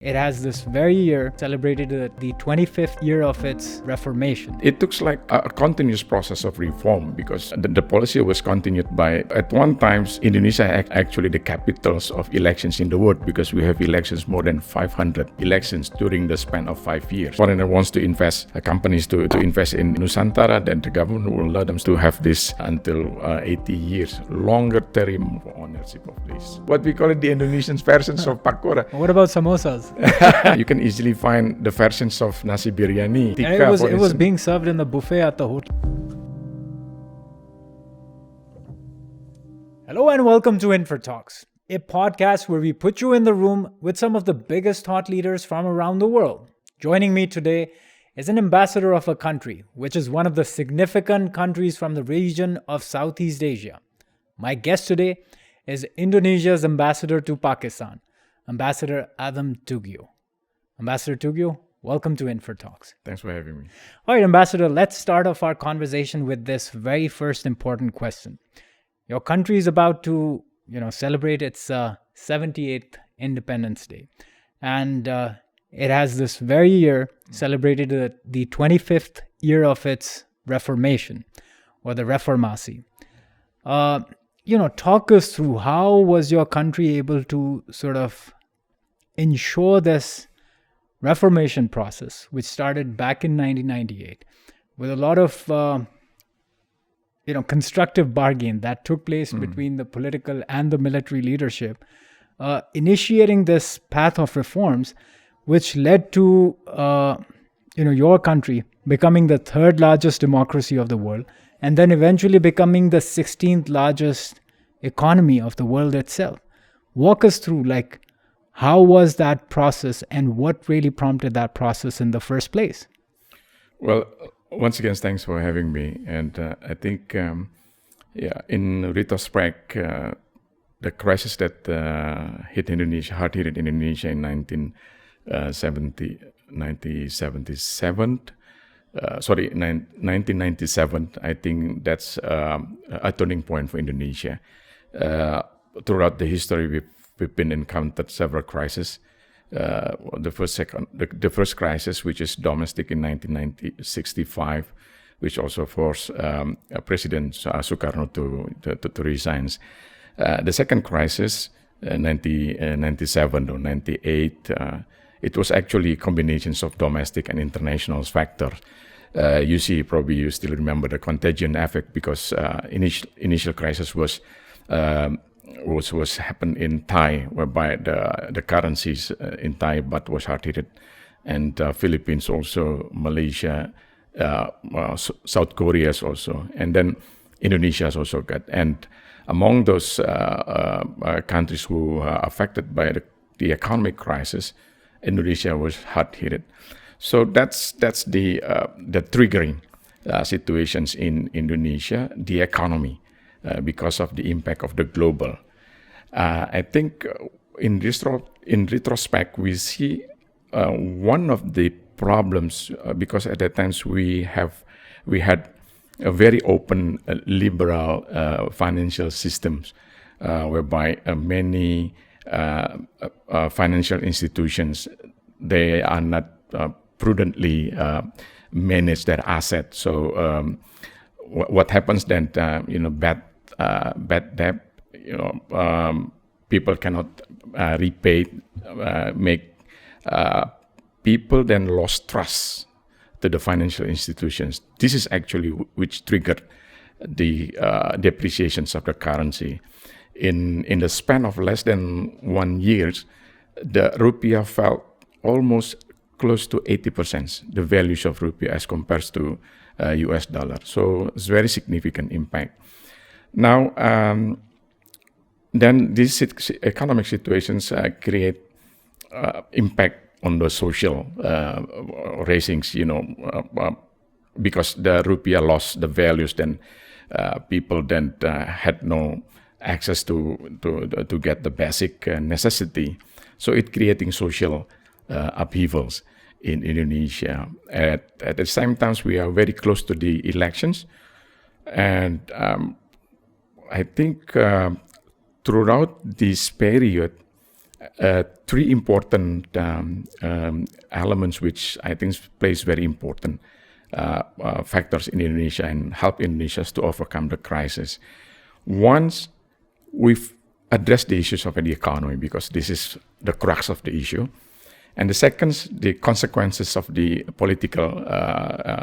It has this very year celebrated the 25th year of its reformation. It looks like a continuous process of reform because the policy was continued by, at one time, Indonesia actually the capitals of elections in the world because we have elections, more than 500 elections during the span of 5 years. Foreigner wants to invest, companies to invest in Nusantara, then the government will allow them to have this until 80 years, longer term ownership of this. What we call it the Indonesian versions of pakora. What about samosas? You can easily find the versions of nasi biryani. And it was being served in the buffet at the hotel. Hello and welcome to InferTalks, a podcast where we put you in the room with some of the biggest thought leaders from around the world. Joining me today is an ambassador of a country, which is one of the significant countries from the region of Southeast Asia. My guest today is Indonesia's ambassador to Pakistan, Ambassador Tugio. Ambassador Tugio, welcome to InferTalks. Thanks for having me. All right, Ambassador, let's start off our conversation with this very first important question. Your country is about to, celebrate its 78th Independence Day. And it has this very year celebrated the 25th year of its reformation, or the reformasi. Talk us through how was your country able to sort of ensure this reformation process, which started back in 1998, with a lot of constructive bargain that took place between the political and the military leadership, initiating this path of reforms, which led to your country becoming the third largest democracy of the world, and then eventually becoming the 16th largest economy of the world itself. Walk us through, how was that process and what really prompted that process in the first place? Well, once again, thanks for having me. And I think, in retrospect, the crisis that hit Indonesia, hard-hit Indonesia in 1997, I think that's a turning point for Indonesia. Throughout the history, we've been encountered several crises. The first crisis, which is domestic in 1965, which also forced President Sukarno to resign. The second crisis, 1997 or 98, it was actually combinations of domestic and international factors. You still remember the contagion effect because initial crisis was happened in Thai, whereby the currencies in Thai baht was hard hit, and Philippines also, Malaysia, South Korea also, and then Indonesia has also got. And among those countries who are affected by the economic crisis, Indonesia was hard hit. So that's the triggering situations in Indonesia, the economy. Because of the impact of the global. I think in retrospect, we see one of the problems because at that time we had a very open, liberal financial systems, whereby many financial institutions, they are not prudently manage their assets. So what happens then? Bad debt. People cannot repay. Make people then lost trust to the financial institutions. This is actually which triggered the depreciations of the currency. In the span of less than 1 year, the rupiah fell almost close to 80%. The values of rupiah as compared to US dollar. So it's very significant impact. Now, then these economic situations create impact on the social raisings, because the rupiah lost the values, then people then had no access to get the basic necessity. So it creating social upheavals in Indonesia. At the same time, we are very close to the elections, and I think throughout this period, three important elements which I think plays very important factors in Indonesia and help Indonesia to overcome the crisis. Once we've addressed the issues of the economy, because this is the crux of the issue, and the second, the consequences of the political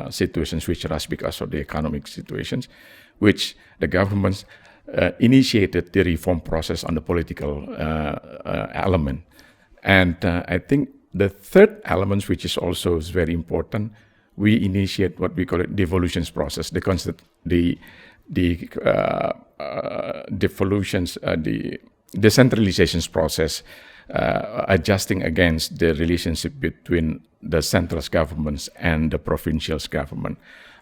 situations which arise because of the economic situations, which the governments initiated the reform process on the political element. And I think the third element, which is also very important, we initiate what we call it devolution process, the devolutions, the decentralization process, adjusting against the relationship between the central governments and the provincial government.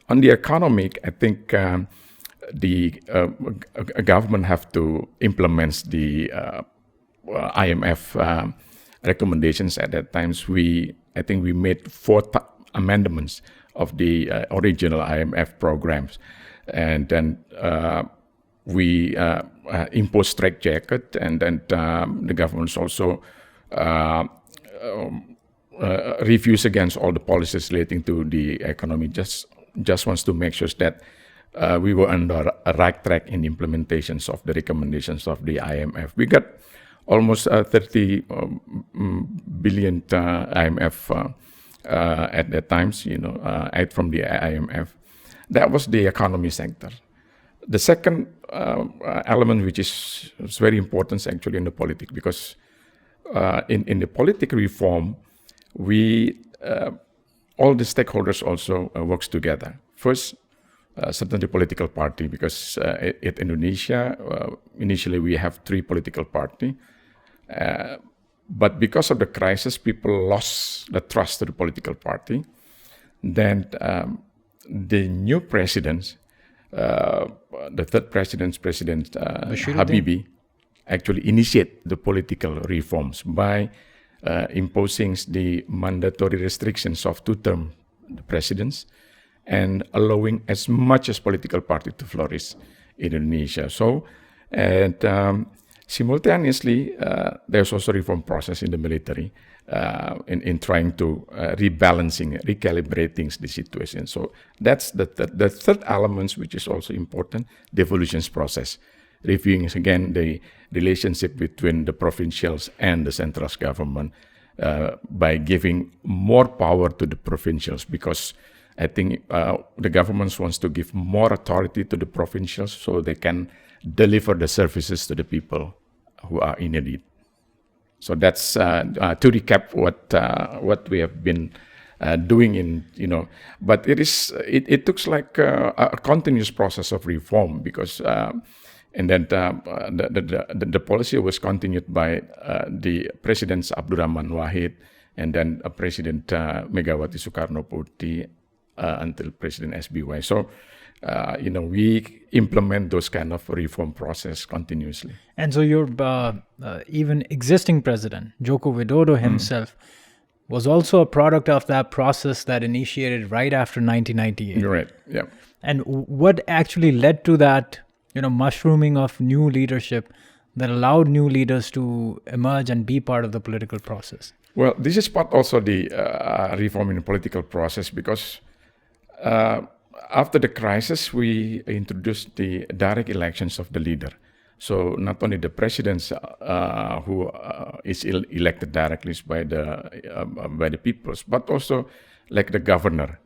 On the economic, I think the government have to implement the IMF recommendations at that time. I think we made 4 amendments of the original IMF programs, and then we imposed straitjacket, and then the governments also refused against all the policies relating to the economy. Just wants to make sure that we were on the right track in implementations of the recommendations of the IMF. We got almost 30 billion IMF at that times, aid from the IMF. That was the economy sector. The second element, which is very important actually in the politics, because in the political reform, we all the stakeholders also works together. First, certainly political party, because in Indonesia, initially we have 3 political parties. But because of the crisis, people lost the trust to the political party. Then the new president, the third president, President Habibie, actually initiate the political reforms by imposing the mandatory restrictions of 2-term presidents and allowing as much as political party to flourish in Indonesia. So, and simultaneously, there's also reform process in the military in trying to recalibrating the situation. So that's the third element, which is also important, devolution process, reviewing again the relationship between the provincials and the central government by giving more power to the provincials, because I think the government wants to give more authority to the provincials so they can deliver the services to the people who are in need. So that's to recap what we have been doing in, but it looks like a continuous process of reform, because and then the policy was continued by the Presidents Abdurrahman Wahid and then President Megawati Soekarno-Putri until President SBY. So we implement those kind of reform process continuously. And so your even existing president, Joko Widodo himself, was also a product of that process that initiated right after 1998. You're right, yeah. And what actually led to that, mushrooming of new leadership that allowed new leaders to emerge and be part of the political process? Well, this is part also the reform in the political process, because after the crisis, we introduced the direct elections of the leader. So not only the president who is elected directly by the peoples, but also like the governor.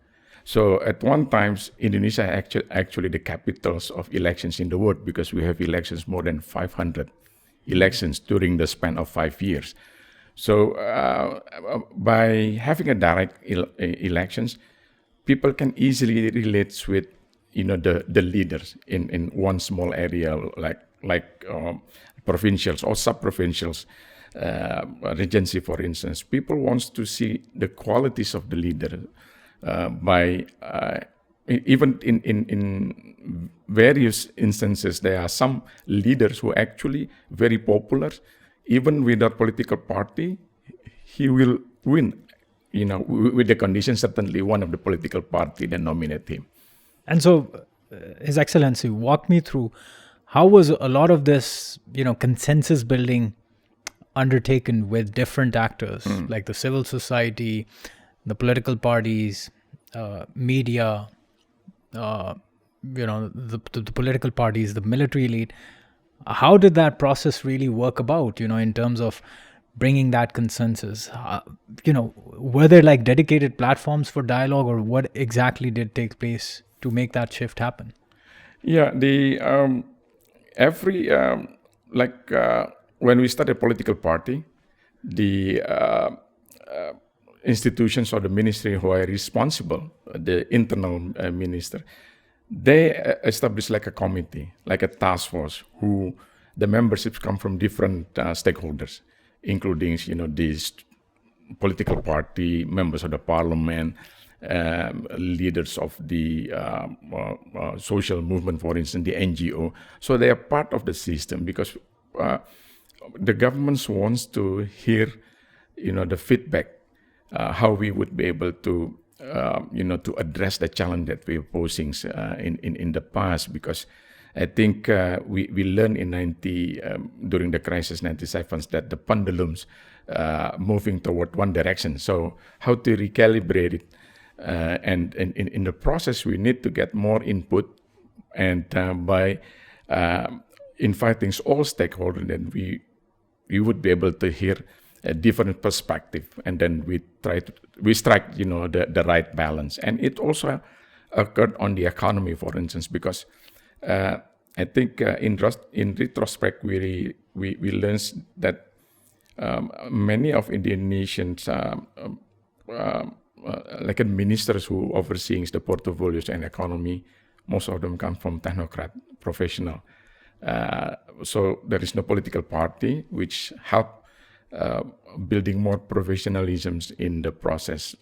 So at one time, Indonesia actually the capitals of elections in the world, because we have elections more than 500 elections during the span of 5 years. So by having a direct elections, people can easily relate with the leaders in one small area, like provincials or sub-provincials, regency, for instance. People wants to see the qualities of the leader by even in various instances. There are some leaders who are actually very popular. Even without political party, he will win. With the condition, certainly one of the political party then nominate him. And so, His Excellency, walk me through how was a lot of this, consensus building undertaken with different actors like the civil society, the political parties, media, the political parties, the military elite. How did that process really work about, in terms of bringing that consensus? Were there like dedicated platforms for dialogue, or what exactly did take place to make that shift happen? Yeah, when we start a political party, the institutions or the ministry who are responsible, the internal minister, they establish like a committee, like a task force, who the memberships come from different stakeholders, including these political party, members of the parliament, leaders of the social movement, for instance, the NGO. So they are part of the system, because the government wants to hear, the feedback, how we would be able to, to address the challenge that we are posing in the past. Because I think we learned during the crisis 97 that the pendulums moving toward one direction. So how to recalibrate it? And in the process, we need to get more input, and by inviting all stakeholders, then we would be able to hear a different perspective, and then we strike the right balance. And it also occurred on the economy, for instance, because I think in retrospect we learned that many of Indonesians like ministers who overseeing the portfolios and economy, most of them come from technocrat professional. So there is no political party which help building more professionalisms in the process.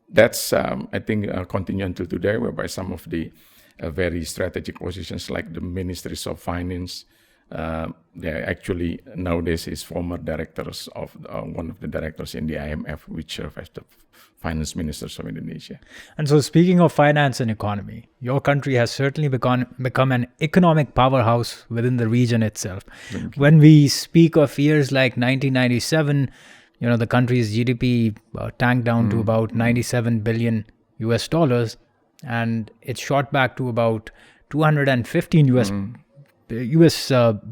That's I think continue until today, whereby some of the very strategic positions like the ministries of finance, they actually nowadays is former directors of one of the directors in the IMF, which serve as the finance ministers of Indonesia. And so, speaking of finance and economy, your country has certainly become an economic powerhouse within the region itself. When we speak of years like 1997, the country's GDP tanked down to about 97 billion US dollars, and it shot back to about 215 US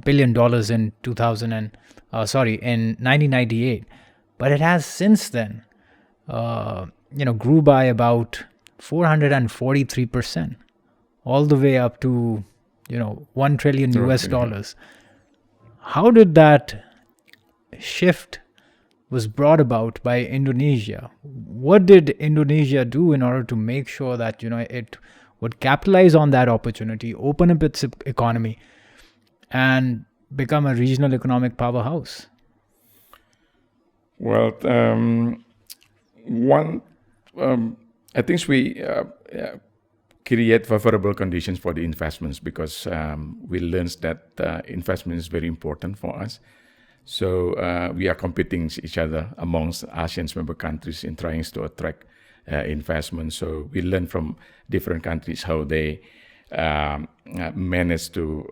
billion dollars in 1998. But it has since then grew by about 443%, all the way up to 1 trillion US dollars. How did that shift was brought about by Indonesia? What did Indonesia do in order to make sure that it would capitalize on that opportunity, open up its economy, and become a regional economic powerhouse? Well, I think we create favorable conditions for the investments, because we learned that investment is very important for us. So we are competing each other amongst ASEAN member countries in trying to attract investment. So we learn from different countries how they manage to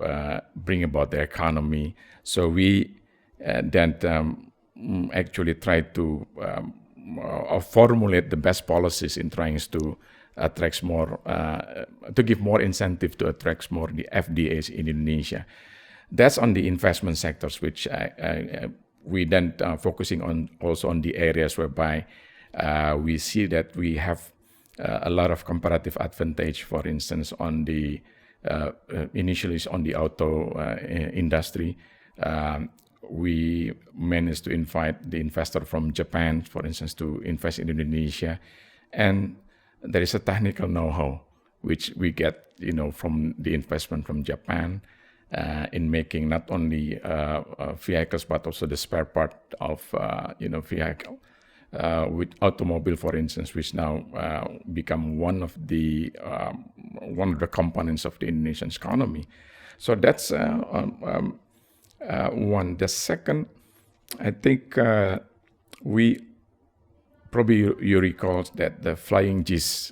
bring about the economy. So we then actually try to formulate the best policies in trying to attract more, to give more incentive to attract more the FDIs in Indonesia. That's on the investment sectors, which we then focusing on also on the areas whereby we see that we have a lot of comparative advantage. For instance, on the initially on the auto industry, we managed to invite the investor from Japan, for instance, to invest in Indonesia, and there is a technical know-how which we get, from the investment from Japan. In making not only vehicles but also the spare part of vehicle, with automobile, for instance, which now become one of the components of the Indonesian economy. So that's one. The second, I think we probably you recall that the flying G's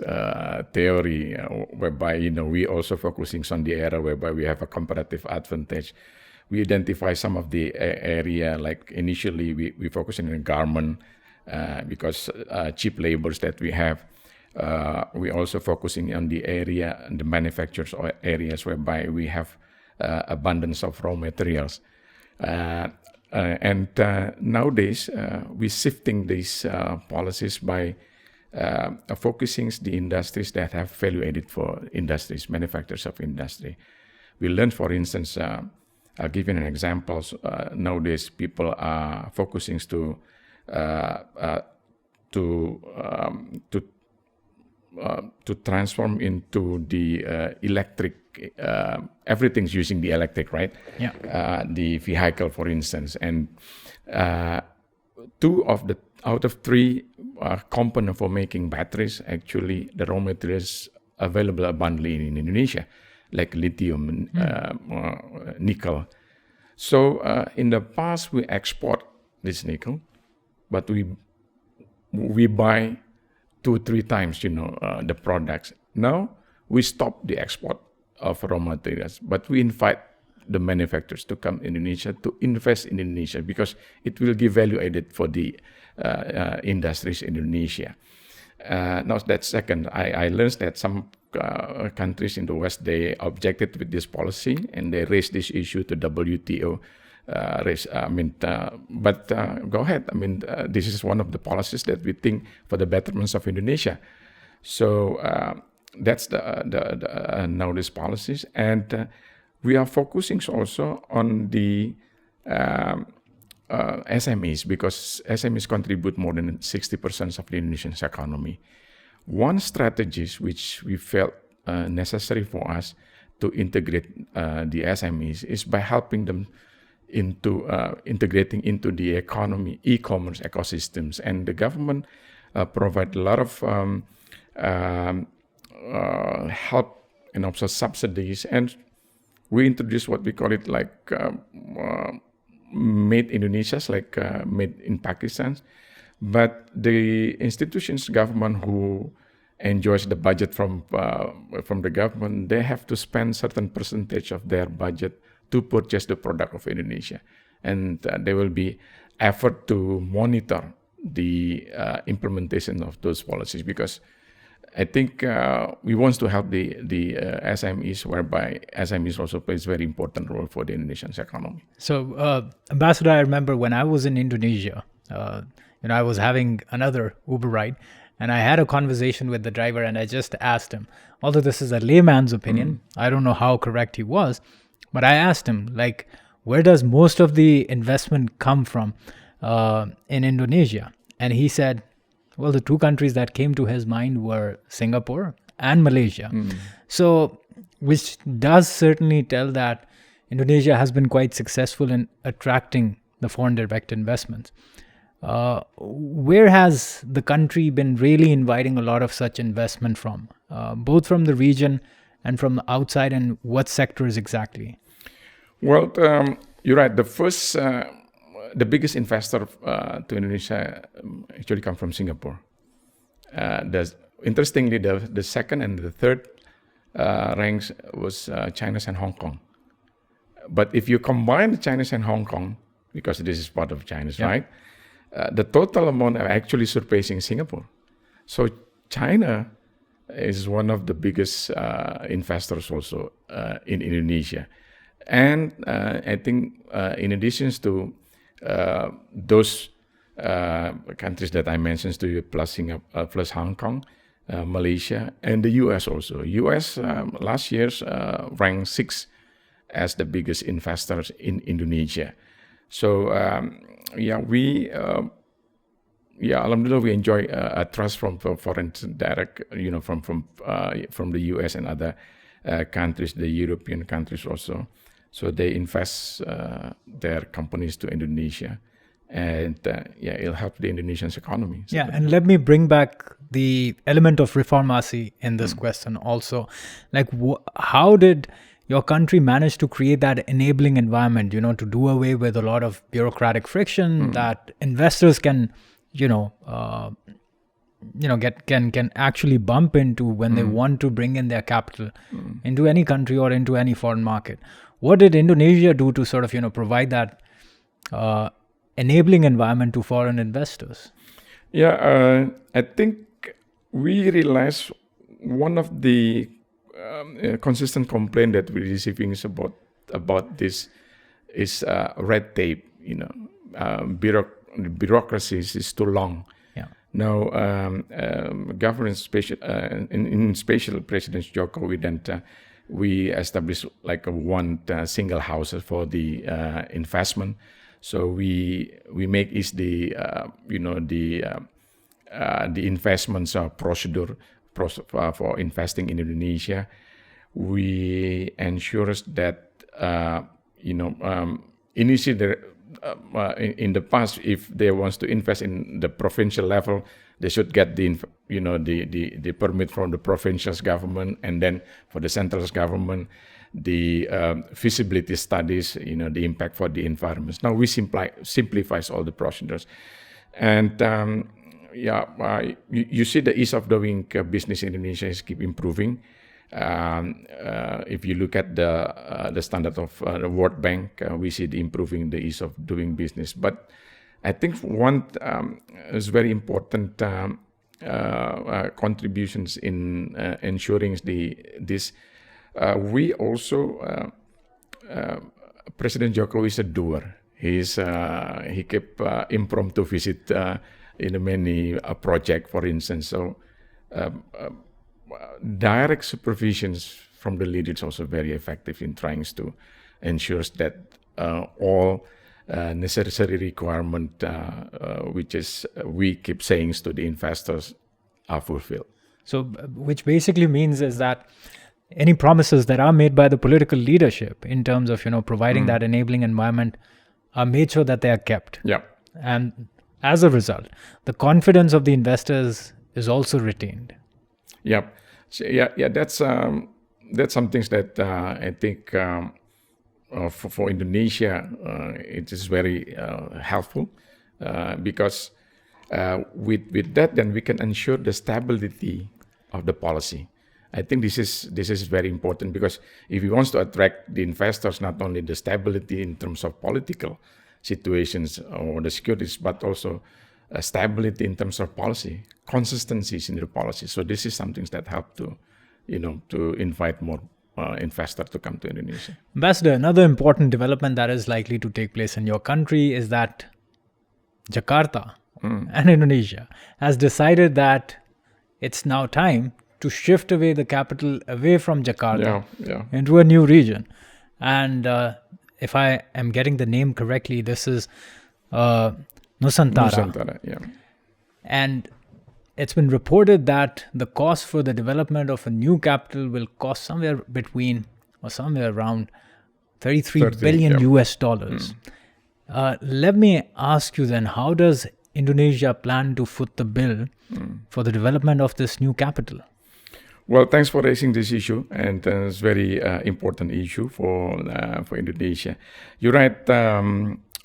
theory, whereby we also focusing on the area whereby we have a comparative advantage, we identify some of the area, like initially we focus on garment because cheap labors that we have. We also focusing on the area, the manufacturers or areas whereby we have abundance of raw materials. And nowadays, we're shifting these policies by focusing the industries that have value added for industries, manufacturers of industry. We learned, for instance, I'll give you an example. Nowadays, people are focusing to transform into the electric. Everything's using the electric, right? Yeah. The vehicle, for instance, and out of three components for making batteries, actually the raw materials available abundantly in Indonesia, like lithium, nickel. So in the past we export this nickel, but we buy 2-3 times, the products. Now we stop the export of raw materials, but we invite the manufacturers to come Indonesia to invest in Indonesia because it will give value added for the industries in Indonesia. Now that's second. I learned that some countries in the West, they objected with this policy and they raised this issue to WTO. But go ahead. This is one of the policies that we think for the betterment of Indonesia. So that's the nowadays policies, and we are focusing also on the SMEs because SMEs contribute more than 60% of the Indonesian economy. One strategy which we felt necessary for us to integrate the SMEs is by helping them into integrating into the economy, e-commerce ecosystems, and the government provide a lot of help and also subsidies, and we introduced what we call it like made Indonesia's, like made in Pakistan. But the institutions, government who enjoys the budget from the government, they have to spend certain percentage of their budget to purchase the product of Indonesia, and there will be effort to monitor the implementation of those policies, because I think we want to help the SMEs, whereby SMEs also plays a very important role for the Indonesian economy. So, Ambassador, I remember when I was in Indonesia, I was having another Uber ride, and I had a conversation with the driver, and I just asked him, although this is a layman's opinion, I don't know how correct he was, but I asked him, like, where does most of the investment come from in Indonesia? And he said, well, the two countries that came to his mind were Singapore and Malaysia. So, which does certainly tell that Indonesia has been quite successful in attracting the foreign direct investments. Where has the country been really inviting a lot of such investment from, both from the region and from the outside, and what sectors exactly? Well, you're right. The biggest investor to Indonesia actually come from Singapore. Interestingly, the second and the third ranks was China and Hong Kong. But if you combine China and Hong Kong, because this is part of China, right? The total amount are actually surpassing Singapore. So China is one of the biggest investors also in Indonesia. And I think in addition to those countries that I mentioned to you, plus Singapore, plus Hong Kong, Malaysia, and the U.S. also. U.S. Last year ranked 6th as the biggest investors in Indonesia. So alhamdulillah, we enjoy a trust from foreign direct, from the U.S. and other countries, the European countries also. So they invest their companies to Indonesia, and it'll help the Indonesian economy. So and let me bring back the element of reformasi in this question also. Like, how did your country manage to create that enabling environment, to do away with a lot of bureaucratic friction that investors can, can actually bump into when they want to bring in their capital into any country or into any foreign market. What did Indonesia do to sort of provide that enabling environment to foreign investors? Yeah, I think we realized one of the consistent complaint that we're receiving is about this is red tape. Bureaucracy is too long. Yeah. Now, government in special President Joko Widodo, we established like one single house for the investment. So we make is the investments procedure for investing in Indonesia. We ensure that initially in the past, if they want to invest in the provincial level, they should get the permit from the provincial government, and then for the central government, the feasibility studies, the impact for the environment. Now we simplifies all the procedures, and you see the ease of doing business in Indonesia is keep improving. If you look at the standard of the World Bank, we see improving the ease of doing business. But I think one is very important contributions in ensuring this. We also President Joko is a doer. He kept impromptu visit in many project, for instance. So direct supervisions from the leaders also very effective in trying to ensure that all necessary requirement, which is we keep saying to the investors, are fulfilled. So, which basically means is that any promises that are made by the political leadership in terms of providing that enabling environment are made sure that they are kept. Yeah. And as a result, the confidence of the investors is also retained. Yeah. So, that's some things that I think for Indonesia it is very helpful because with that then we can ensure the stability of the policy. I think this is very important because if we want to attract the investors, not only the stability in terms of political situations or the securities, but also stability in terms of policy, consistencies in the policy. So this is something that help to invite more investors to come to Indonesia. Ambassador, another important development that is likely to take place in your country is that Jakarta and Indonesia has decided that it's now time to shift away the capital away from Jakarta into a new region. And if I am getting the name correctly, this is Nusantara. Nusantara, yeah. And it's been reported that the cost for the development of a new capital will cost somewhere around 33 billion US dollars. Let me ask you then, how does Indonesia plan to foot the bill for the development of this new capital? Well, thanks for raising this issue, and it's a very important issue for Indonesia. You're right.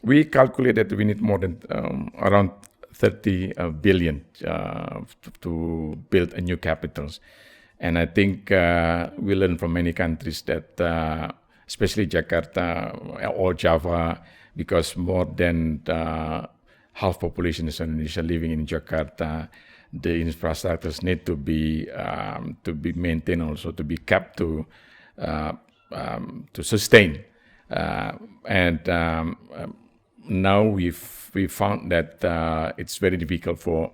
We calculated we need more than around 30 billion to build a new capitals, and I think we learn from many countries that, especially Jakarta or Java, because more than half population is Indonesia living in Jakarta. The infrastructures need to be maintained, also to be kept to sustain. Now we found that it's very difficult for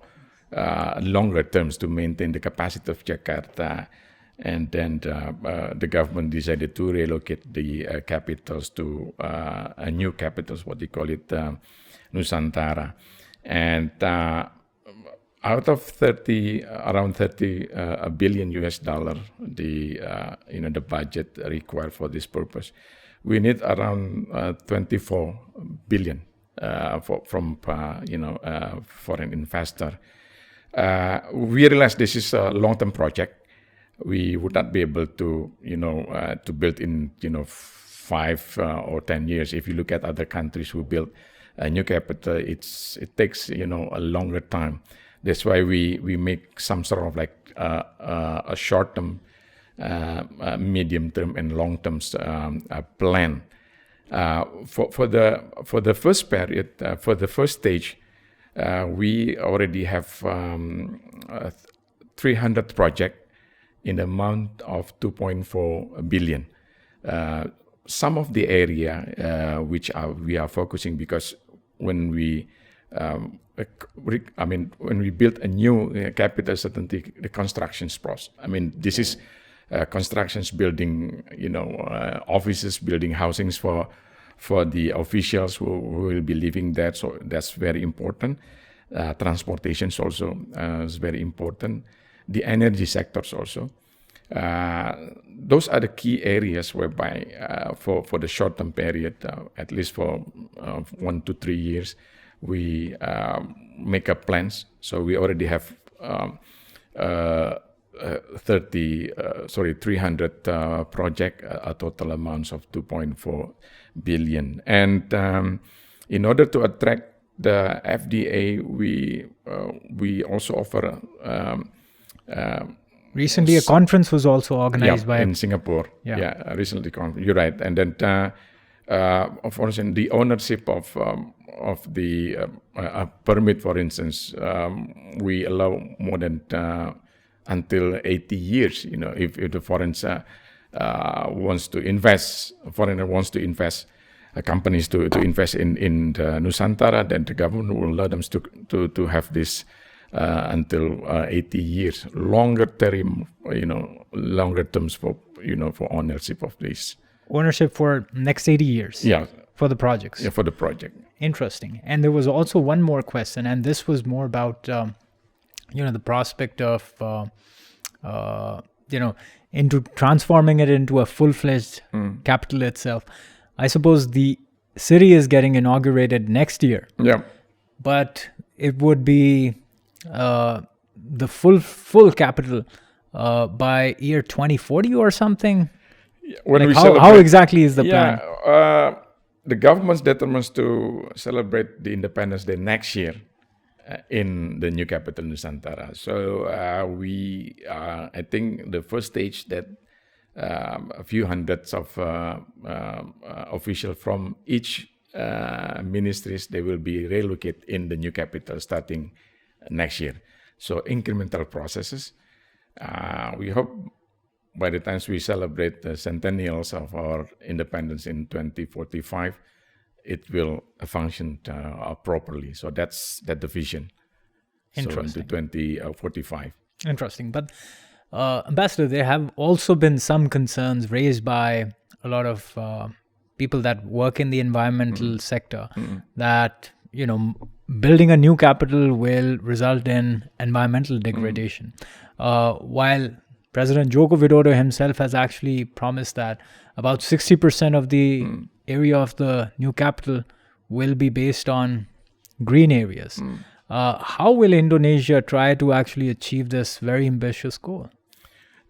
longer terms to maintain the capacity of Jakarta, and then the government decided to relocate the capitals to a new capitals, what they call it, Nusantara, and out of around 30 billion US dollar, the budget required for this purpose, we need around 24 billion from foreign investor. We realize this is a long-term project. We would not be able to to build in 5 or 10 years. If you look at other countries who build a new capital, it takes a longer time. That's why we make some sort of like a short-term, medium-term, and long-term plan. For the first period, for the first stage, we already have 300 projects in the amount of 2.4 billion. Some of the area which we are focusing, because when we when we build a new capital, certainly the constructions process. I mean, this is constructions, building, offices, building housings for the officials who will be living there. So that's very important. Transportations also is very important. The energy sectors also. Those are the key areas whereby for the short-term period, at least for 1 to 3 years, we make up plans. So we already have 300 project, a total amounts of 2.4 billion. And in order to attract the FDA, we also offer. Recently, a conference was also organized by in Singapore. Yeah, recently. You're right. And then, of course, in the ownership of the permit, for instance, we allow more than until 80 years. If the foreigner wants to invest, companies to invest in the Nusantara, then the government will allow them to have this until 80 years, longer terms for ownership of this. Ownership for next 80 years. Yeah. For the projects. Yeah, for the project. Interesting. And there was also one more question, and this was more about the prospect of into transforming it into a full-fledged capital itself. I suppose the city is getting inaugurated next year. Yeah. But it would be the full capital by year 2040 or something. When how exactly is the plan? The government determines to celebrate the Independence Day next year in the new capital, Nusantara. So I think the first stage that a few hundreds of officials from each ministries, they will be relocated in the new capital starting next year. So incremental processes. We hope by the time we celebrate the centennials of our independence in 2045, it will function properly. So that's the vision. Interesting. So into 2045. Interesting. But Ambassador, there have also been some concerns raised by a lot of people that work in the environmental sector that, building a new capital will result in environmental degradation. While President Joko Widodo himself has actually promised that about 60% of the area of the new capital will be based on green areas. How will Indonesia try to actually achieve this very ambitious goal?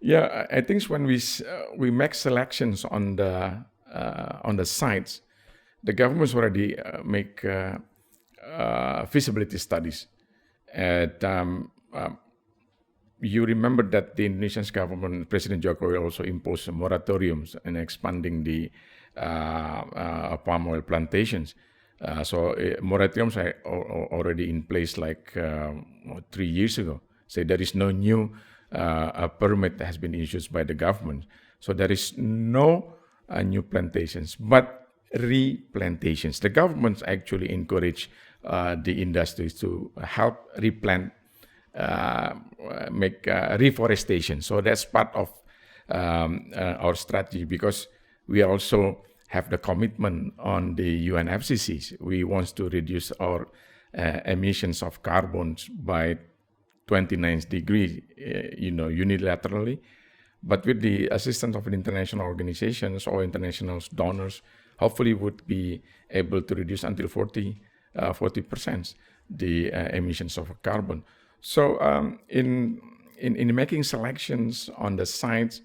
Yeah, I think when we make selections on the sites, the governments already make feasibility studies. And you remember that the Indonesian government, President Jokowi, also imposed moratoriums and expanding the palm oil plantations. So moratoriums are already in place like 3 years ago. So there is no new permit that has been issued by the government. So there is no new plantations, but replantations. The governments actually encourage the industries to help replant, make reforestation. So that's part of our strategy, because we also have the commitment on the UNFCCC. We want to reduce our emissions of carbon by 29 degrees, unilaterally. But with the assistance of international organizations or international donors, hopefully would be able to reduce until 40% the emissions of carbon. So in making selections on the sites,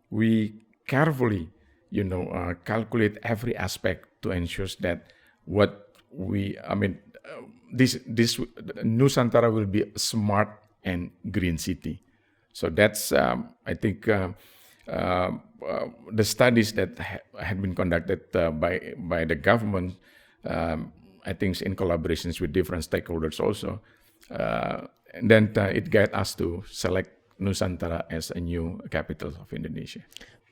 we carefully, calculate every aspect to ensure that this Nusantara will be a smart and green city. So that's I think the studies that had been conducted by the government, I think in collaborations with different stakeholders also, and then it got us to select Nusantara as a new capital of Indonesia.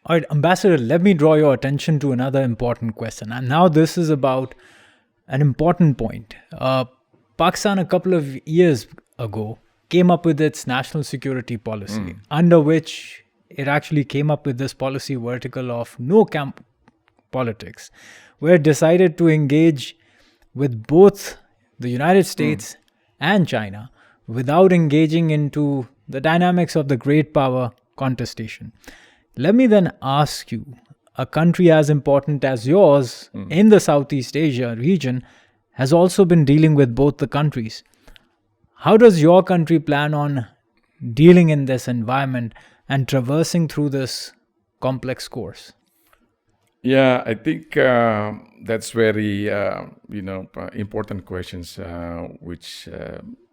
All right, Ambassador, let me draw your attention to another important question. And now this is about an important point. Pakistan, a couple of years ago, came up with its national security policy, under which it actually came up with this policy vertical of no camp politics, where it decided to engage with both the United States and China without engaging into the dynamics of the great power contestation. Let me then ask you, a country as important as yours in the Southeast Asia region has also been dealing with both the countries. How does your country plan on dealing in this environment and traversing through this complex course? Yeah, I think that's very important questions, which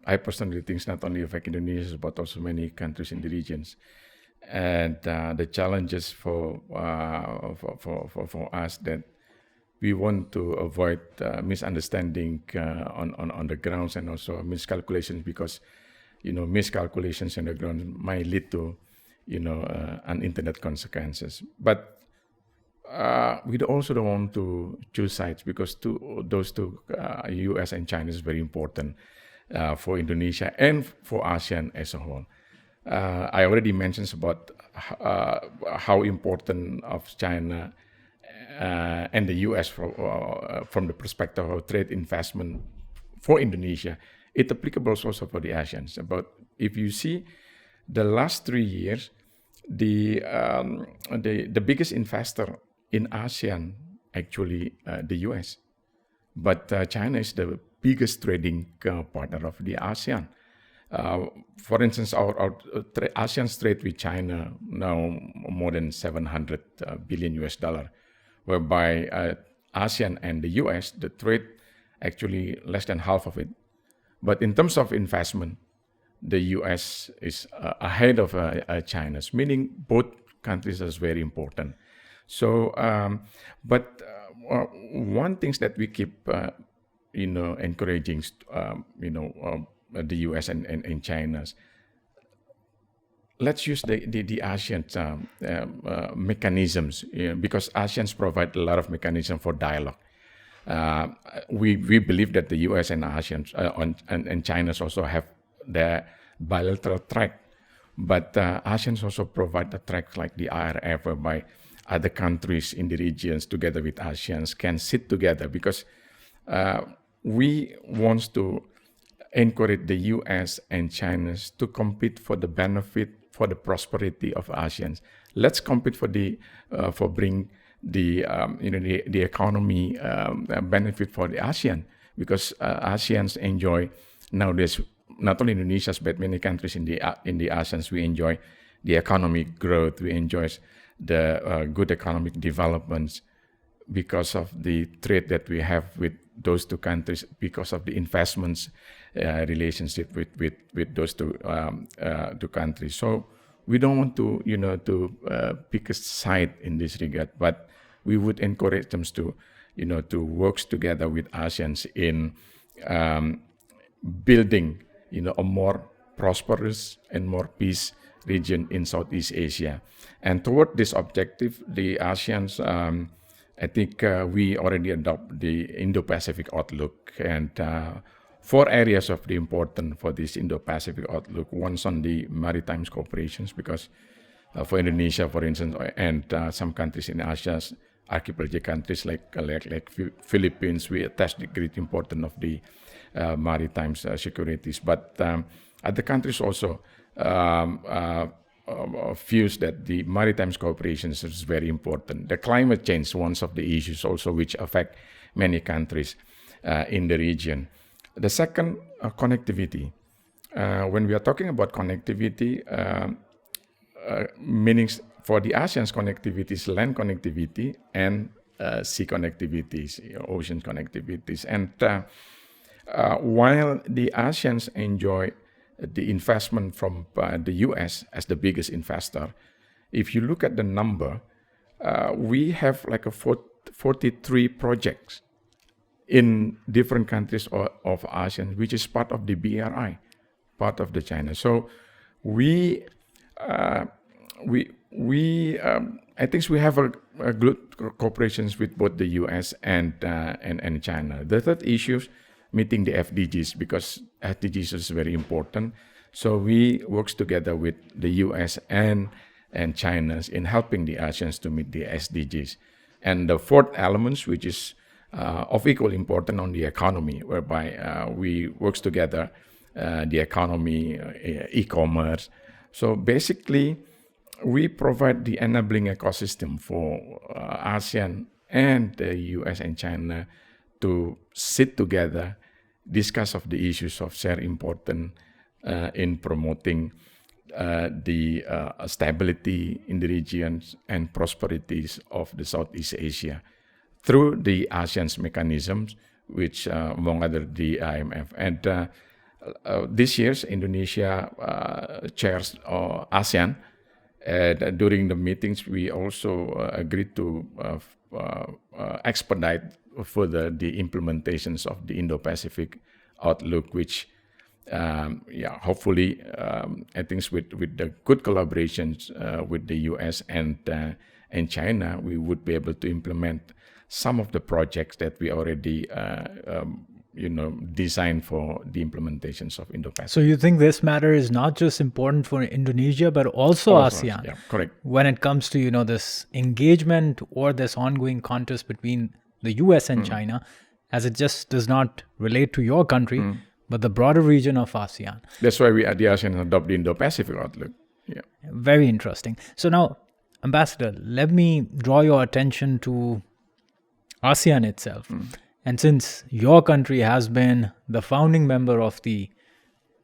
I personally think not only affect Indonesia but also many countries in the regions. And the challenges for us that we want to avoid misunderstanding on the grounds and also miscalculations, because miscalculations on the ground might lead to unintended consequences. But we also don't want to choose sides, because those two, U.S. and China, is very important for Indonesia and for ASEAN as a whole. I already mentioned about how important of China and the U.S. from the perspective of trade investment for Indonesia. It's applicable also for the ASEANs. But if you see the last 3 years, the biggest investor in ASEAN actually the U.S. But China is the biggest trading partner of the ASEAN. For instance, our ASEAN's trade with China now more than $700 billion US dollar, whereby ASEAN and the US, the trade actually less than half of it. But in terms of investment, the US is ahead of China's, meaning both countries is very important. So, but one thing that we keep, encouraging, the U.S. and China's. Let's use the ASEAN mechanisms, because ASEANs provide a lot of mechanism for dialogue. We believe that the U.S. and ASEAN and China's also have their bilateral track, but ASEANs also provide a track like the IRF, whereby other countries in the regions together with ASEANs can sit together, because we want to encourage the U.S. and China to compete for the benefit, for the prosperity of ASEAN. Let's compete for bring the economy benefit for the ASEAN, because ASEANs enjoy nowadays, not only Indonesia but many countries in the ASEANs, we enjoy the economic growth, we enjoy the good economic developments because of the trade that we have with those two countries, because of the investments relationship with those two countries. So we don't want to pick a side in this regard, but we would encourage them to work together with ASEANs in building a more prosperous and more peace region in Southeast Asia. And toward this objective, the ASEANs, I think we already adopt the Indo-Pacific outlook, and 4 areas of the important for this Indo-Pacific outlook. One's on the maritime cooperations, because for Indonesia, for instance, and some countries in Asia, archipelagic countries like Philippines, we attach the great importance of the maritime securities. But other countries also feels that the maritime cooperation is very important. The climate change, one of the issues also which affect many countries in the region. The second, connectivity. When we are talking about connectivity, meanings for the ASEAN's connectivity is land connectivity and sea connectivities, ocean connectivities. And While the ASEANs enjoy the investment from the US as the biggest investor, if you look at the number, we have like a 43 projects in different countries of ASEAN, which is part of the BRI, part of the China. So I think we have a good cooperations with both the US and China. The third issue is meeting the FDGs, because FDGs is very important. So we work together with the US and China in helping the ASEANs to meet the SDGs. And the fourth element, which is of equal importance on the economy, whereby we work together, the economy, e-commerce. So basically, we provide the enabling ecosystem for ASEAN and the US and China to sit together, discuss of the issues of share important in promoting the stability in the regions and prosperities of the Southeast Asia through the ASEAN's mechanisms, which among other the IMF. And this year's Indonesia chairs ASEAN. And during the meetings, we also agreed to expedite further the implementations of the Indo-Pacific outlook, which hopefully, I think with the good collaborations with the US and China, we would be able to implement some of the projects that we already designed for the implementations of Indo-Pacific. So you think this matter is not just important for Indonesia, but also ASEAN? Yeah, correct. When it comes to, this engagement or this ongoing contest between the US and China, as it just does not relate to your country, but the broader region of ASEAN. That's why we at the ASEAN adopt the Indo-Pacific outlook. Yeah. Very interesting. So now, Ambassador, let me draw your attention to ASEAN itself. And since your country has been the founding member of the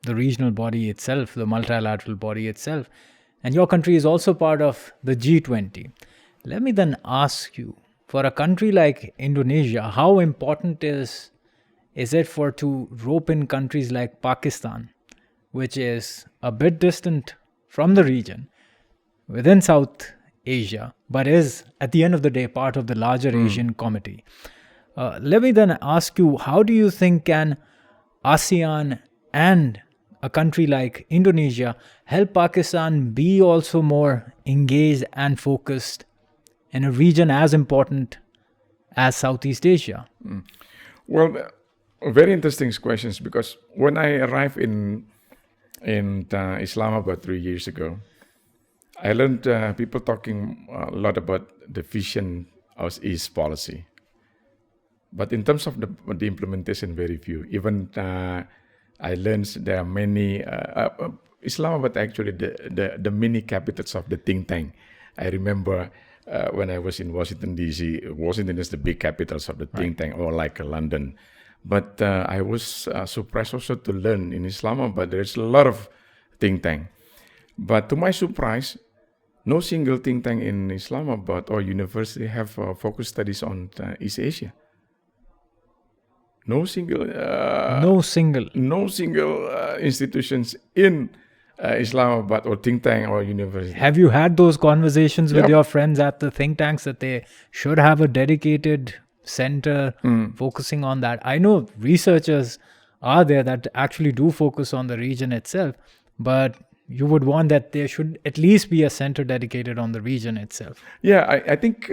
regional body itself, the multilateral body itself, and your country is also part of the G20, let me then ask you, for a country like Indonesia, how important is it to rope in countries like Pakistan, which is a bit distant from the region within South Asia, but is at the end of the day part of the larger Asian committee? Let me then ask you, how do you think can ASEAN and a country like Indonesia help Pakistan be also more engaged and focused in a region as important as Southeast Asia? Well, very interesting questions, because when I arrived in Islamabad 3 years ago, I learned people talking a lot about the vision of East policy. But in terms of the implementation, very few. Even I learned there are many, Islamabad actually the mini capitals of the think tank. I remember when I was in Washington, D.C., Washington is the big capitals of the think tank, or like London. But I was surprised also to learn in Islamabad there's a lot of think tank. But to my surprise, no single think tank in Islamabad or university have focused studies on East Asia. No single institutions in Islamabad or think tank or university. Have you had those conversations with your friends at the think tanks that they should have a dedicated center focusing on that? I know researchers are there that actually do focus on the region itself, but you would want that there should at least be a center dedicated on the region itself. Yeah, I think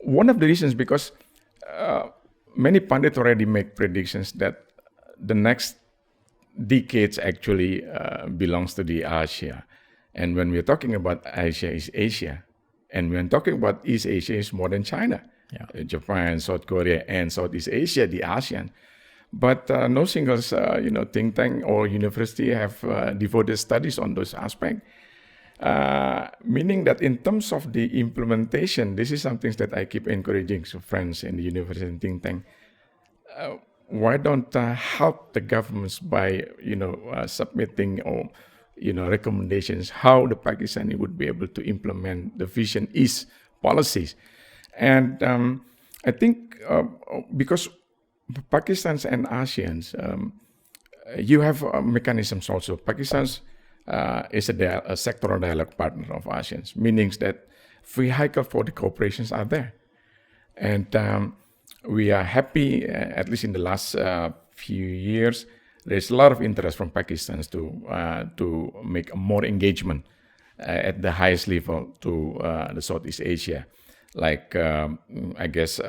one of the reasons, because many pundits already make predictions that the next decades actually belongs to the Asia. And when we're talking about Asia, is Asia. And when talking about East Asia, is more than China. Yeah. Japan, South Korea, and Southeast Asia, the ASEAN. But no single think tank or university have devoted studies on those aspects. Meaning that in terms of the implementation, this is something that I keep encouraging friends in the university and think tank. Why don't help the governments by submitting or recommendations how the Pakistani would be able to implement the Vision East policies. And I think because Pakistan's and ASEAN's, you have mechanisms also. Pakistan's is a sectoral dialogue partner of ASEAN's, meaning that vehicle for the cooperations are there. And we are happy, at least in the last few years, there's a lot of interest from Pakistan to make more engagement at the highest level to the Southeast Asia. Like, I guess,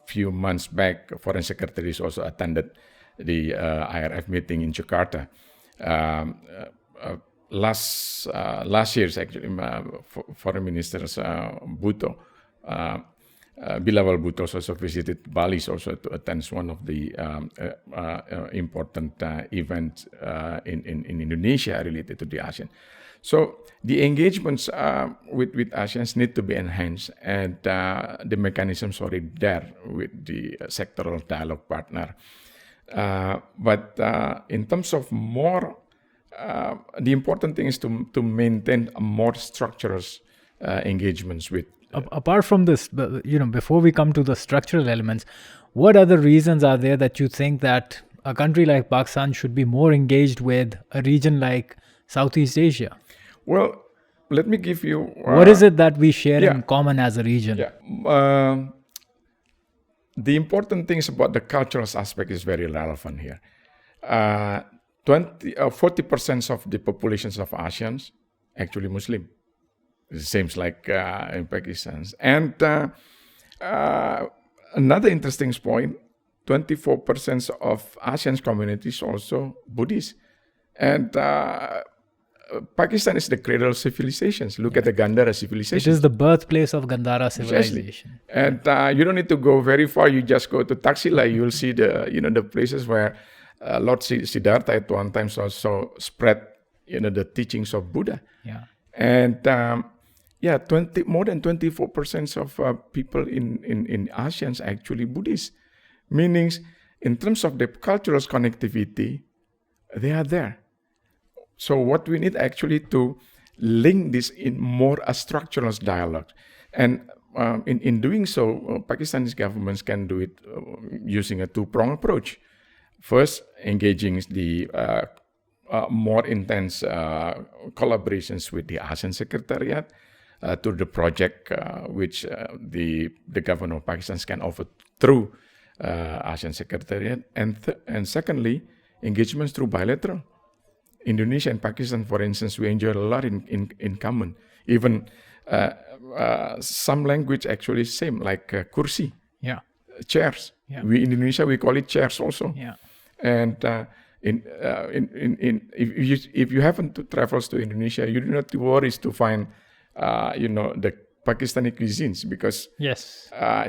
few months back, foreign secretaries also attended the IRF meeting in Jakarta. Last year's actually, foreign ministers Bhutto, Bilawal Bhutto also visited Bali also to attend one of the important events in Indonesia related to the ASEAN. So the engagements with ASEANs need to be enhanced, and the mechanisms are already there with the sectoral dialogue partner. But in terms of more, the important thing is to maintain a more structural engagements with. Apart from this, before we come to the structural elements, what other reasons are there that you think that a country like Pakistan should be more engaged with a region like Southeast Asia? Well, let me give you... what is it that we share in common as a region? Yeah. The important things about the cultural aspect is very relevant here. 40% of the populations of ASEAN actually Muslim. It seems like in Pakistan. And another interesting point, 24% of ASEAN communities also Buddhist. And Pakistan is the cradle of civilizations. Look at the Gandhara civilization. It is the birthplace of Gandhara civilization. And you don't need to go very far. You just go to Taxila. You'll see the places where Lord Siddhartha at one time also spread the teachings of Buddha. Yeah. And more than 24% of people in ASEAN are actually Buddhist. Meaning, in terms of the cultural connectivity, they are there. So what we need actually to link this in more a structural dialogue. And in doing so, Pakistani governments can do it using a two-pronged approach. First, engaging the more intense collaborations with the ASEAN Secretariat to the project which the government of Pakistan can offer through ASEAN Secretariat. And secondly, engagements through bilateral. Indonesia and Pakistan, for instance, we enjoy a lot in common. Even some language actually same, like kursi, chairs. Yeah. We in Indonesia we call it chairs also. Yeah. And if you happen to travel to Indonesia, you do not have to worry to find the Pakistani cuisines, because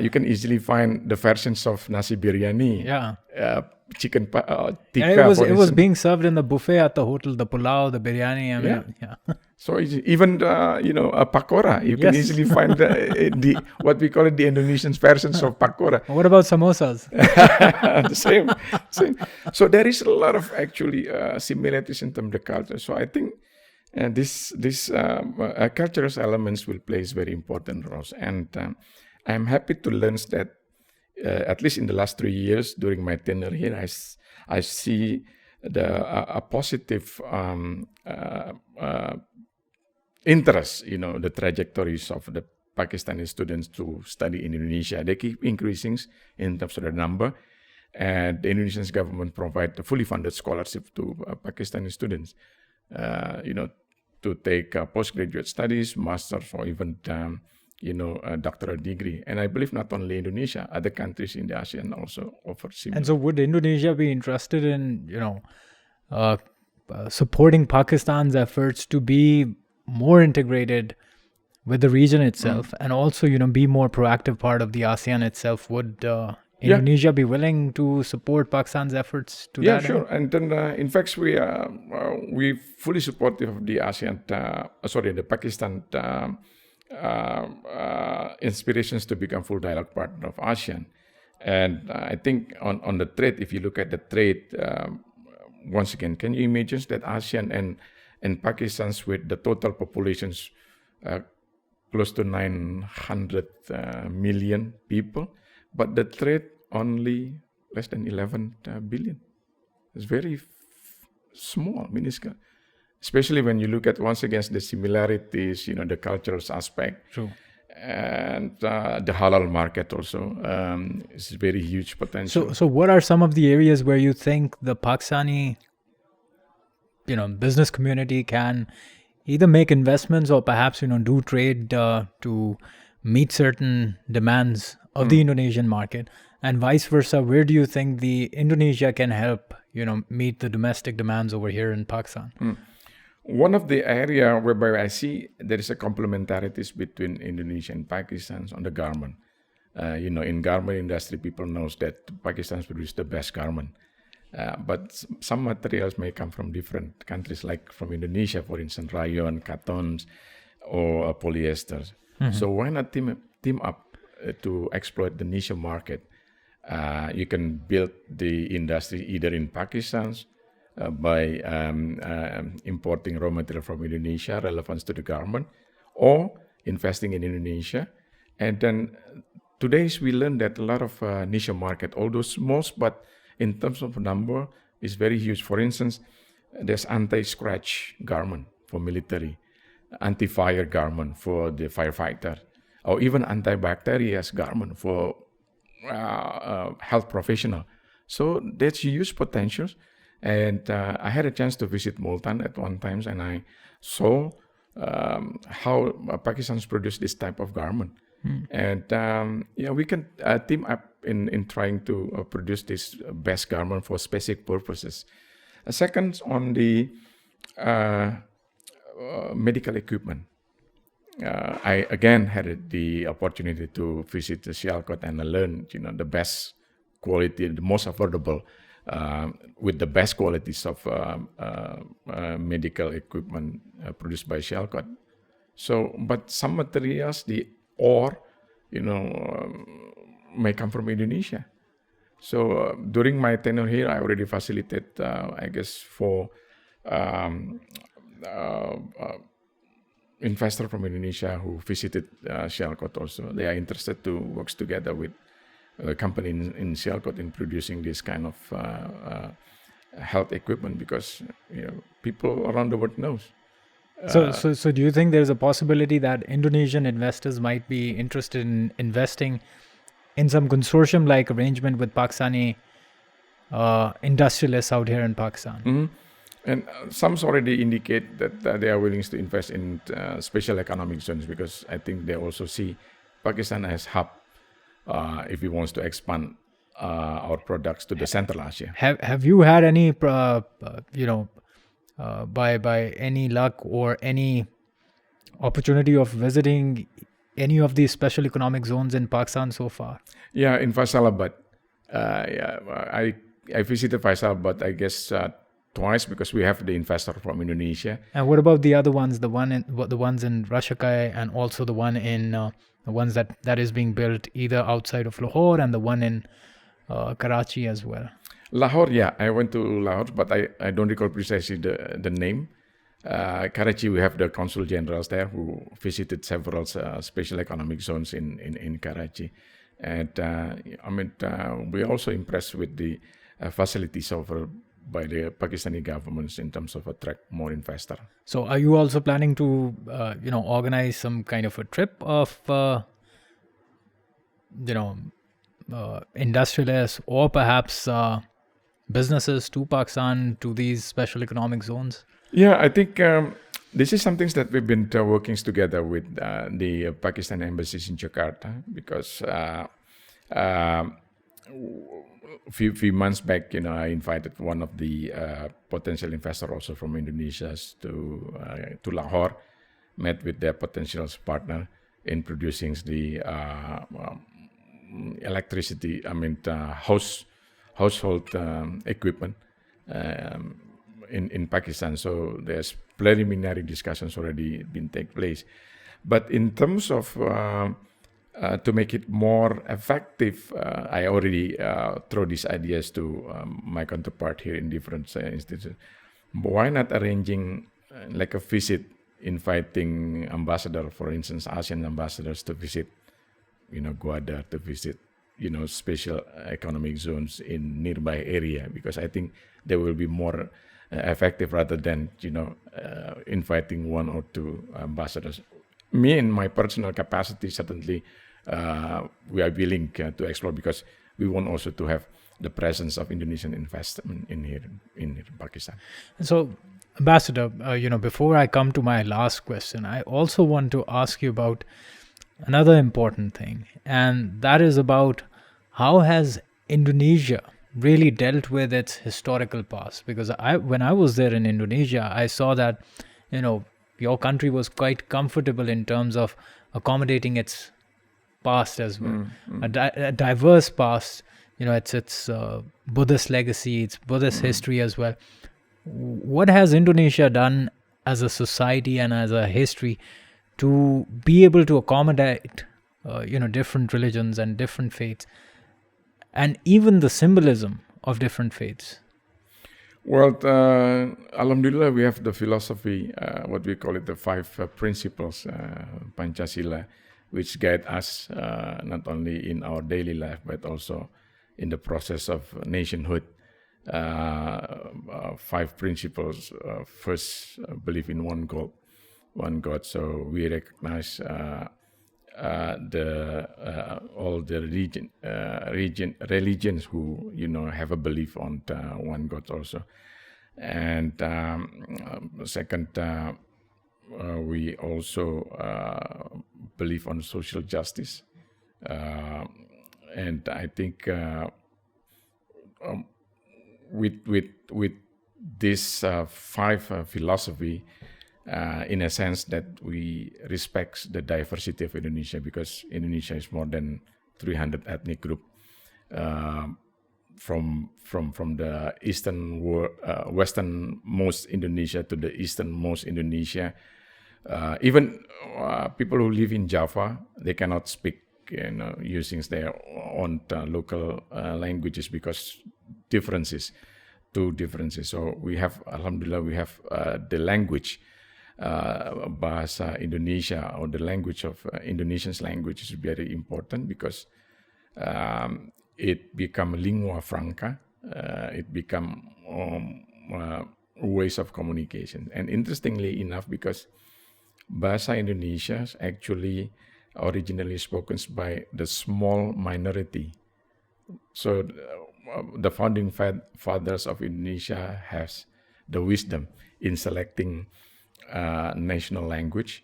you can easily find the versions of nasi biryani, chicken tikka. It was being served in the buffet at the hotel, the pulao, the biryani. So even a pakora, you can easily find the what we call it the Indonesian versions of pakora. What about samosas? The same. So there is a lot of actually similarities in terms of the culture. So I think this cultural elements will play very important roles, and I'm happy to learn that at least in the last 3 years during my tenure here, I see a positive interest, the trajectories of the Pakistani students to study in Indonesia. They keep increasing in terms of the number, and the Indonesian government provide a fully funded scholarship to Pakistani students, to take postgraduate studies, masters, or even a doctoral degree. And I believe not only Indonesia, other countries in the ASEAN also offer similar. And so would Indonesia be interested in, supporting Pakistan's efforts to be more integrated with the region itself, and also, be more proactive part of the ASEAN itself? Would Indonesia be willing to support Pakistan's efforts to that? Yeah, sure. And then, in fact, we fully supportive of the ASEAN, the Pakistan inspirations to become full dialogue partner of ASEAN. And I think on the trade, if you look at the trade, once again, can you imagine that ASEAN and Pakistan's with the total populations close to 900 million people, but the trade only less than 11 billion. It's very small, minuscule. Especially when you look at, once again, the similarities, the cultural aspect. True. And the halal market also is very huge potential. So what are some of the areas where you think the Pakistani, business community can either make investments or perhaps, do trade to meet certain demands of the Indonesian market, and vice versa? Where do you think the Indonesia can help, meet the domestic demands over here in Pakistan? One of the area whereby I see there is a complementarities between Indonesia and Pakistan on the garment. In garment industry, people knows that Pakistan produce the best garment. But some materials may come from different countries, like from Indonesia, for instance, rayon, cottons, or polyesters. So why not team up to exploit the niche market? You can build the industry either in Pakistan by importing raw material from Indonesia, relevant to the garment, or investing in Indonesia. And then today we learn that a lot of niche market, although small, but in terms of number, is very huge. For instance, there's anti-scratch garment for military, anti-fire garment for the firefighter, or even antibacterial garment for health professional. So there's huge potentials. And I had a chance to visit Multan at one time, and I saw how Pakistan's produce this type of garment. And we can team up in trying to produce this best garment for specific purposes. Second, on the medical equipment. I again had the opportunity to visit the Sialkot and learn, the best quality, the most affordable, with the best qualities of medical equipment produced by Sialkot. So, but some materials, the ore, may come from Indonesia. So during my tenure here, I already facilitated, for investor from Indonesia who visited Sialkot also. They are interested to work together with a company in Sialkot in producing this kind of health equipment, because people around the world knows. So do you think there's a possibility that Indonesian investors might be interested in investing in some consortium-like arrangement with Pakistani industrialists out here in Pakistan? Mm-hmm. And some already indicate that they are willing to invest in special economic zones, because I think they also see Pakistan as hub if it wants to expand our products to the Central Asia. Have you had any, by any luck or any opportunity of visiting any of these special economic zones in Pakistan so far? Yeah, in Faisalabad. I visited Faisalabad, I guess, twice, because we have the investor from Indonesia. And what about the other ones? The ones in Rashakai, and also the one in the ones that is being built either outside of Lahore, and the one in Karachi as well. Lahore, yeah, I went to Lahore, but I don't recall precisely the name. Karachi, we have the consul generals there who visited several special economic zones in Karachi, and we're also impressed with the facilities offered by the Pakistani governments in terms of attract more investor. So are you also planning to organize some kind of a trip of industrialists or perhaps businesses to Pakistan, to these special economic zones? Yeah, I think this is something that we've been working together with the Pakistan embassies in Jakarta, because few months back, I invited one of the potential investors also from Indonesia to Lahore, met with their potential partner in producing the electricity, household equipment in Pakistan. So there's preliminary discussions already been take place. But in terms of to make it more effective, I already throw these ideas to my counterpart here in different institutions. Why not arranging like a visit, inviting ambassador, for instance, ASEAN ambassadors to visit, Gwadar, to visit, special economic zones in nearby area, because I think they will be more effective rather than inviting one or two ambassadors. Me, in my personal capacity, certainly we are willing to explore, because we want also to have the presence of Indonesian investment in here in Pakistan. So, Ambassador, before I come to my last question, I also want to ask you about another important thing, and that is about how has Indonesia really dealt with its historical past? Because when I was there in Indonesia, I saw that your country was quite comfortable in terms of accommodating its past as well, a diverse past. It's Buddhist legacy, it's Buddhist history as well. What has Indonesia done as a society and as a history to be able to accommodate different religions and different faiths, and even the symbolism of different faiths? Well, Alhamdulillah, we have the philosophy, what we call it, the 5 principles, Pancasila, which guide us not only in our daily life, but also in the process of nationhood. 5 principles. First, believe in one God. So we recognize all the religions who have a belief on one God also. And second, we also believe on social justice, and I think with this 5 philosophy, in a sense that we respect the diversity of Indonesia, because Indonesia is more than 300 ethnic group, from the westernmost Indonesia to the easternmost Indonesia. Even people who live in Java, they cannot speak using their own local languages, because two differences. So we have, Alhamdulillah, we have the language, Bahasa Indonesia, or the language of Indonesian's language, is very important, because it become lingua franca. It become ways of communication. And interestingly enough, because Bahasa Indonesia is actually originally spoken by the small minority. So the founding fathers of Indonesia has the wisdom in selecting national language.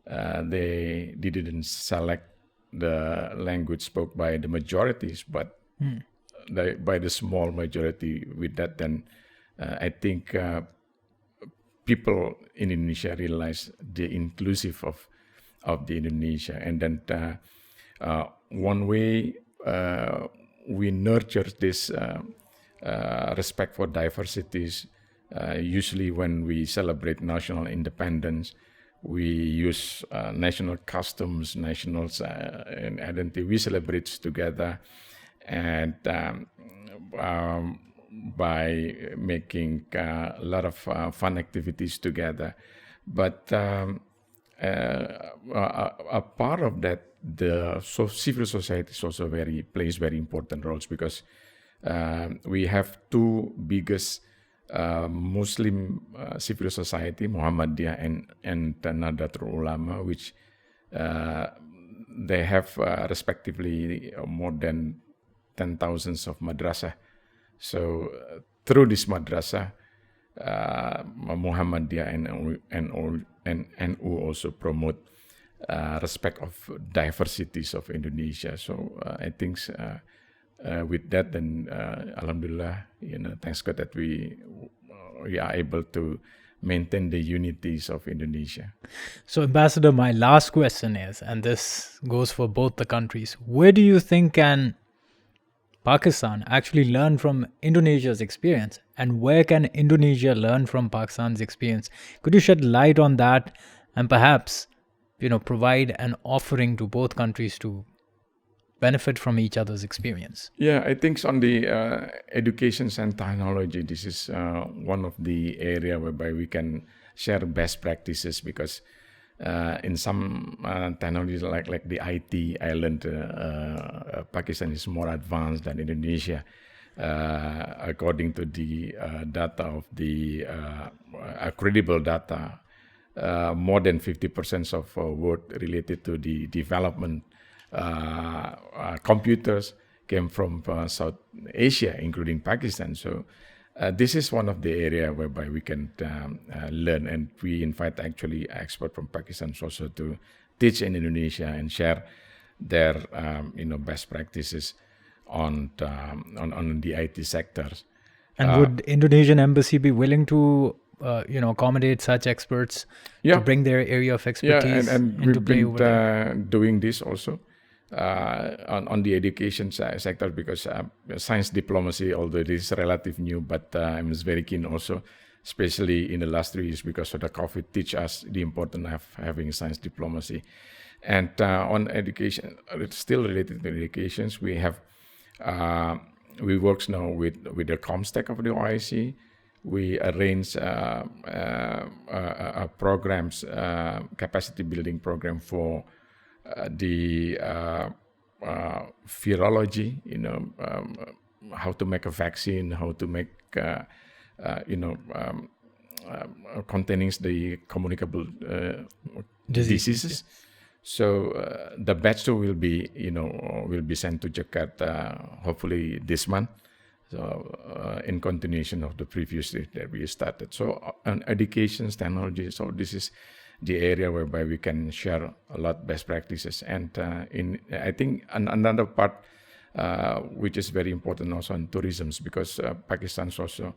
They didn't select the language spoke by the majorities, but by the small majority. With that, then I think people in Indonesia realize the inclusive of the Indonesia. And then one way we nurture this respect for diversities, usually when we celebrate national independence, we use national customs, national and identity. We celebrate together, and by making a lot of fun activities together. But a part of that, the civil society is also plays very important roles, because we have 2 biggest Muslim civil society, Muhammadiyah and Nahdlatul Ulama, which they have respectively more than 10,000 of madrasah. So through this madrasah, Muhammadiyah and NU also promote respect of diversities of Indonesia. So I think with that, then Alhamdulillah, thanks God that we are able to maintain the unities of Indonesia. So, Ambassador, my last question is, and this goes for both the countries, where do you think can Pakistan actually learn from Indonesia's experience, and where can Indonesia learn from Pakistan's experience? Could you shed light on that, and perhaps provide an offering to both countries to benefit from each other's experience? Yeah, I think on the education and technology, this is one of the area whereby we can share best practices, because In some technologies like the IT, I learned Pakistan is more advanced than Indonesia. According to the data of the credible data, more than 50% of work related to the development computers came from South Asia, including Pakistan. So this is one of the area whereby we can learn, and we invite actually experts from Pakistan also to teach in Indonesia and share their best practices on the IT sectors. And would Indonesian embassy be willing to accommodate such experts to bring their area of expertise and into we've play been over there? doing this also on the education sector, because science diplomacy, although it is relatively new, but I'm very keen also, especially in the last 3 years because of the COVID, teach us the importance of having science diplomacy. And on education, it's still related to educations. We have we work now with the ComStack of the OIC. We arrange programs, capacity building program for the virology, how to make a vaccine, how to make, containing the communicable diseases. So the batch will be, will be sent to Jakarta hopefully this month. So in continuation of the previous that we started. So on education, technology, so this is the area whereby we can share a lot best practices. And I think another part which is very important also in tourism, because Pakistan's also,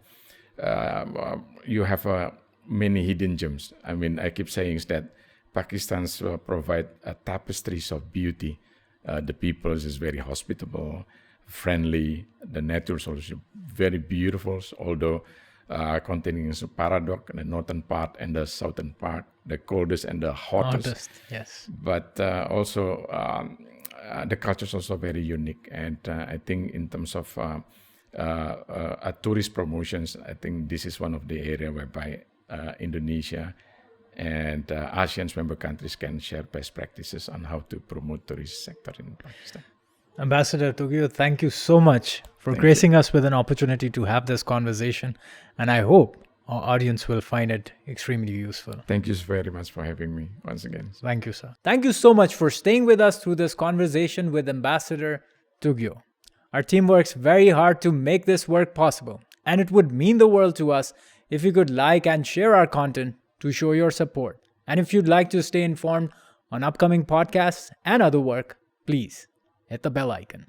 you have many hidden gems. I mean, I keep saying is that Pakistan's provide tapestries of beauty. The people is very hospitable, friendly. The nature is also very beautiful, although containing a paradox, the northern part and the southern part, the coldest and the hottest. Yes. But also the culture is also very unique. And I think in terms of tourist promotions, I think this is one of the area whereby Indonesia and ASEAN member countries can share best practices on how to promote tourist sector in Pakistan. Ambassador Tugio, thank you so much for gracing us with an opportunity to have this conversation. And I hope our audience will find it extremely useful. Thank you very much for having me once again. Thank you, sir. Thank you so much for staying with us through this conversation with Ambassador Tugio. Our team works very hard to make this work possible, and it would mean the world to us if you could like and share our content to show your support. And if you'd like to stay informed on upcoming podcasts and other work, please hit the bell icon.